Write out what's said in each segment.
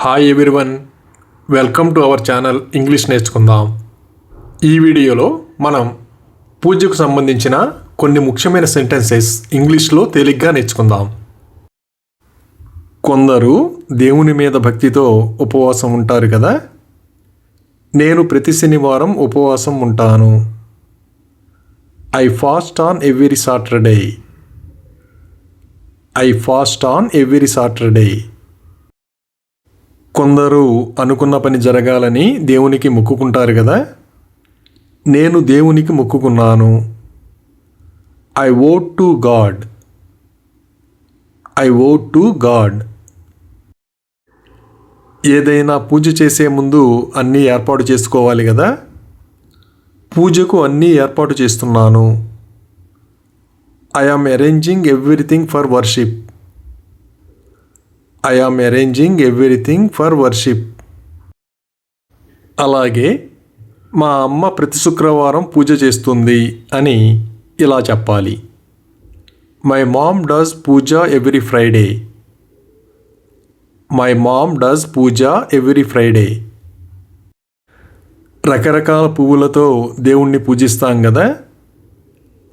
Hi everyone, welcome to our channel English నేర్చుకుందాం. ఈ వీడియోలో మనం పూజకు సంబంధించిన కొన్ని ముఖ్యమైన సెంటెన్సెస్ ఇంగ్లీష్లో తేలిగ్గా నేర్చుకుందాం. కొందరు దేవుని మీద భక్తితో ఉపవాసం ఉంటారు కదా. నేను ప్రతి శనివారం ఉపవాసం ఉంటాను. I fast on every Saturday. I fast on every Saturday. కొందరు అనుకున్న పని జరగాలని దేవునికి మొక్కుకుంటారు కదా. నేను దేవునికి మొక్కుకున్నాను. I vote to God. I vote to God. ఏదైనా పూజ చేసే ముందు అన్నీ ఏర్పాటు చేసుకోవాలి కదా. పూజకు అన్నీ ఏర్పాటు చేస్తున్నాను. I am arranging everything for worship. I am arranging everything for worship. అలాగే మా అమ్మ ప్రతి శుక్రవారం పూజ చేస్తుంది అని ఇలా చెప్పాలి. My mom does puja every Friday. My mom does puja every Friday. రకరకాల పువ్వులతో దేవుణ్ణి పూజిస్తాం కదా.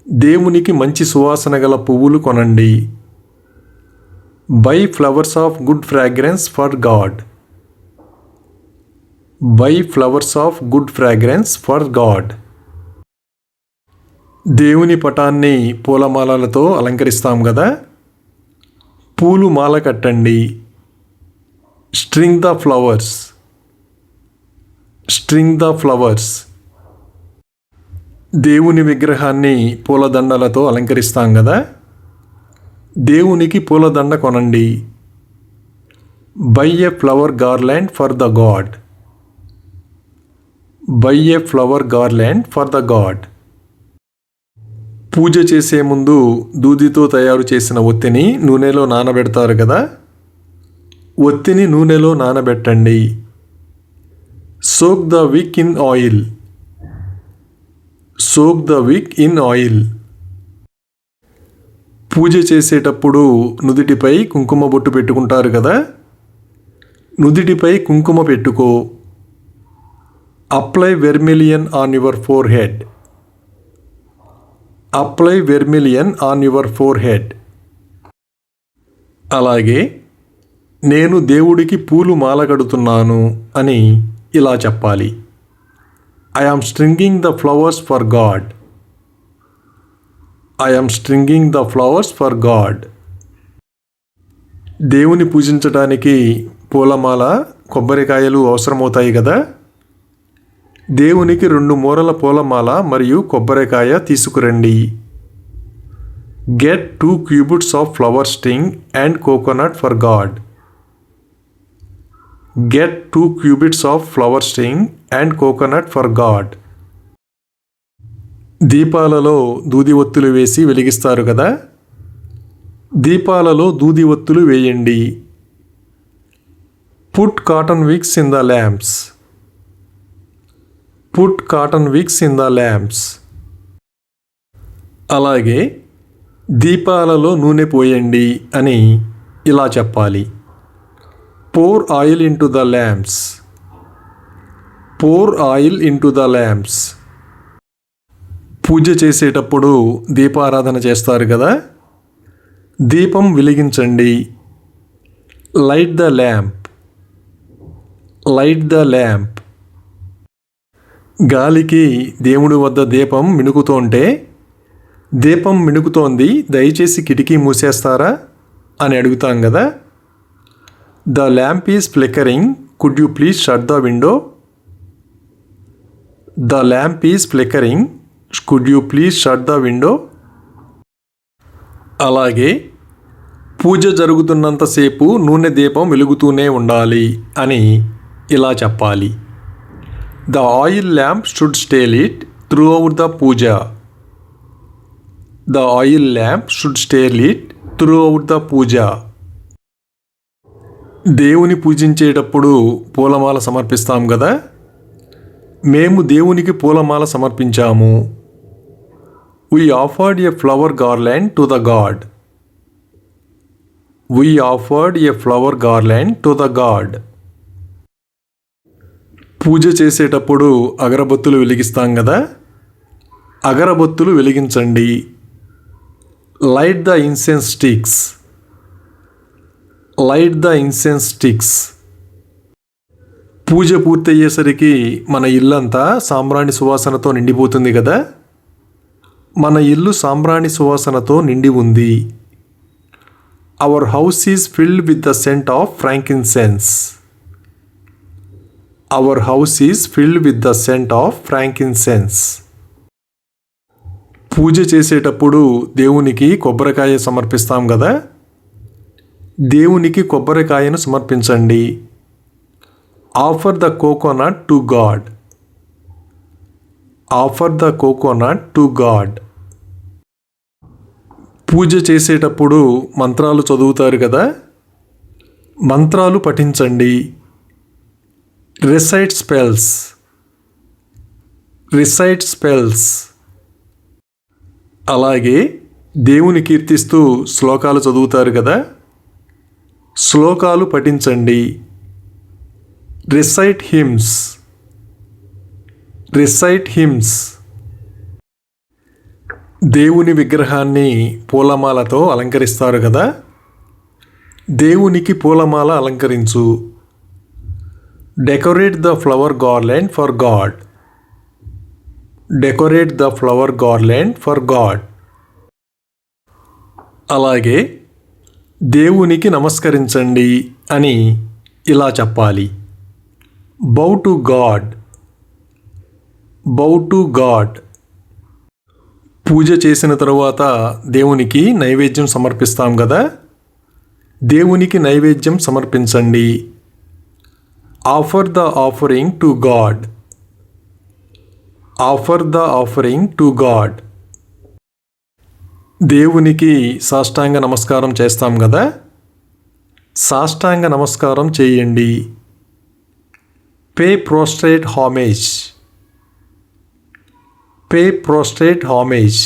దేవునికి మంచి సువాసన గల పువ్వులు కొనండి. Buy flowers of good fragrance for God. Buy flowers of good fragrance for God. దేవుని పటాన్ని పూలమాలలతో అలంకరిస్తాం కదా. పూలు మాల కట్టండి. String the flowers. String the flowers. దేవుని విగ్రహాన్ని పూలదండలతో అలంకరిస్తాం కదా. దేవునికి పూలదండ కొనండి. Buy a flower garland for the God. Buy a flower garland for the God. పూజ చేసే ముందు దూదితో తయారు చేసిన ఒత్తిని నూనెలో నానబెడతారు కదా. ఒత్తిని నూనెలో నానబెట్టండి. Soak the wick in oil. Soak the wick in oil. Puja చేసేటప్పుడు నుదిటిపై కుంకుమ బొట్టు పెట్టుకుంటారు కదా. నుదిటిపై కుంకుమ పెట్టుకో. Apply vermilion on your forehead. Apply vermilion on your forehead. అలాగే నేను దేవుడికి పూలు మాల కడుతున్నాను అని ఇలా చెప్పాలి. I am stringing the flowers for God. I am stringing the flowers for God. దేవుని పూజించడానికి పూలమాల, కొబ్బరికాయలు అవసరమవుతాయి కదా. దేవునికి 2 మూరల పూలమాల మరియు కొబ్బరికాయ తీసుకురండి. Get 2 cubits of flower string and coconut for God. Get 2 cubits of flower string and coconut for God. దీపాలలో దూది ఒత్తులు వేసి వెలిగిస్తారు కదా. దీపాలలో దూది ఒత్తులు వేయండి. Put cotton wicks in the lamps. Put cotton wicks in the lamps. అలాగే దీపాలలో నూనె పోయండి అని ఇలా చెప్పాలి. Pour oil into the lamps. Pour oil into the lamps. పూజ చేసేటప్పుడు దీపారాధన చేస్తారు కదా. దీపం వెలిగించండి. Light the lamp. Light the lamp. గాలికి దేవుడి వద్ద దీపం మిణుకుతోంటే, దీపం మిణుకుతోంది, దయచేసి కిటికీ మూసేస్తారా అని అడుగుతాం కదా. The lamp is flickering, could you please shut the window. The lamp is flickering, could you please shut the window. అలాగే పూజ జరుగుతున్నంతసేపు నూనె దీపం వెలుగుతూనే ఉండాలి అని ఇలా చెప్పాలి. The oil lamp should stay lit throughout the puja. The oil lamp should stay lit throughout the puja. దేవుని పూజించేటప్పుడు పూలమాల సమర్పిస్తాం కదా. మేము దేవునికి పూలమాల సమర్పించాము. We offered a flower garland to the God. We offered a flower garland to the God. పూజ చేసేటప్పుడు అగరబత్తులు వెలిగిస్తాం కదా, అగరబత్తులు వెలిగించండి. Light the incense sticks. Light the incense sticks. పూజ పూర్తయ్యేసరికి మన ఇల్లంతా సాంబ్రాణి సువాసనతో నిండిపోతుంది కదా, మన ఇల్లు సాంబ్రాణి సువాసనతో నిండి ఉంది. Our house is filled with the scent of frankincense. Our house is filled with the scent of frankincense. పూజ చేసేటప్పుడు దేవునికి కొబ్బరికాయ సమర్పిస్తాం కదా, దేవునికి కొబ్బరికాయను సమర్పించండి. Offer the coconut to God. Offer the coconut to God. పూజ చేసేటప్పుడు మంత్రాలు చదువుతారు కదా, మంత్రాలు పఠించండి. Recite spells. Recite spells. అలాగే దేవుని కీర్తిస్తూ శ్లోకాలు చదువుతారు కదా, శ్లోకాలు పఠించండి. Recite hymns. Recite hymns. దేవుని విగ్రహాన్ని పూలమాలతో అలంకరిస్తారు కదా, దేవునికి పూలమాల అలంకరించు. Decorate the flower garland for God. Decorate the flower garland for God. అలాగే దేవునికి నమస్కరించండి అని ఇలా చెప్పాలి. Bow to God. Bow to God. పూజ చేసిన తరువాత దేవునికి నైవేద్యం సమర్పిస్తాం కదా, దేవునికి నైవేద్యం సమర్పించండి. Offer the offering to God. Offer the offering to God. దేవునికి సాష్టాంగ నమస్కారం చేస్తాం కదా, సాష్టాంగ నమస్కారం చేయండి. Pay prostrate homage. Pay prostrate homage.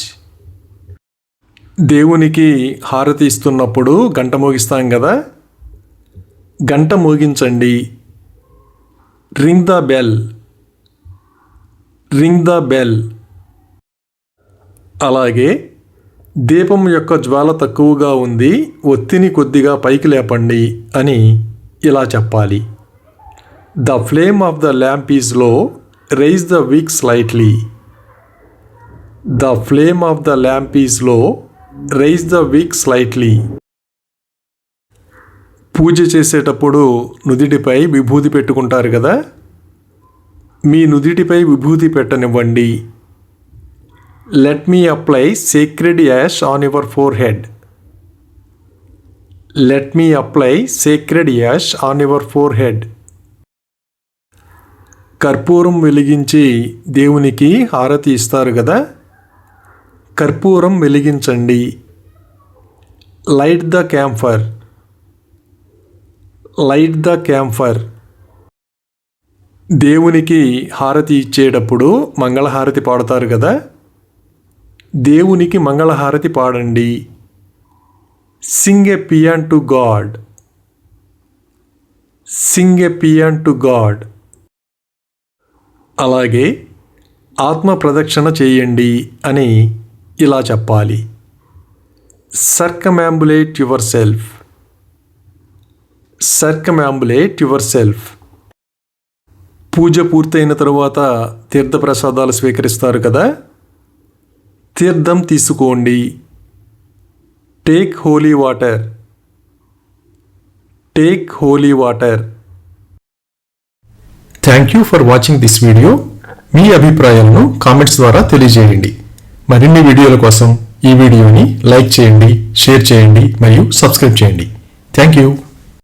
దేవునికి హారతి ఇస్తున్నప్పుడు గంట మోగిస్తాం కదా, గంట మోగించండి. Ring the bell. Ring the bell. అలాగే దీపం యొక్క జ్వాల తక్కువగా ఉంది, ఒత్తిని కొద్దిగా పైకి లేపండి అని ఇలా చెప్పాలి. The flame of the lamp is low, raise the wick slightly. The flame of the lamp is low, raise the wick slightly. పూజ చేసేటప్పుడు నుదిటిపై విభూతి పెట్టుకుంటారు కదా, మీ నుదిటిపై విభూతి పెట్టనివ్వండి. Let me apply sacred ash on your forehead. Let me apply sacred ash on your forehead. కర్పూరం వెలిగించి దేవునికి హారతి ఇస్తారు కదా, కర్పూరం వెలిగించండి. Light the camphor. Light the camphor. దేవునికి హారతి ఇచ్చేటప్పుడు మంగళహారతి పాడతారు కదా, దేవునికి మంగళహారతి పాడండి. Sing a paean to God. Sing a paean to God. అలాగే ఆత్మ ప్రదక్షిణ చేయండి అని ఇలా చెప్పాలి. Circumambulate yourself. Circumambulate yourself. పూజ పూర్తయిన తరువాత తీర్థప్రసాదాలు స్వీకరిస్తారు కదా, తీర్థం తీసుకోండి. Take holy water. Take holy water. Thank you for watching this video. మీ అభిప్రాయాలను కామెంట్స్ ద్వారా తెలియజేయండి. మరిన్ని వీడియోల కోసం ఈ వీడియోని లైక్ చేయండి, షేర్ చేయండి మరియు సబ్స్క్రైబ్ చేయండి. Thank you.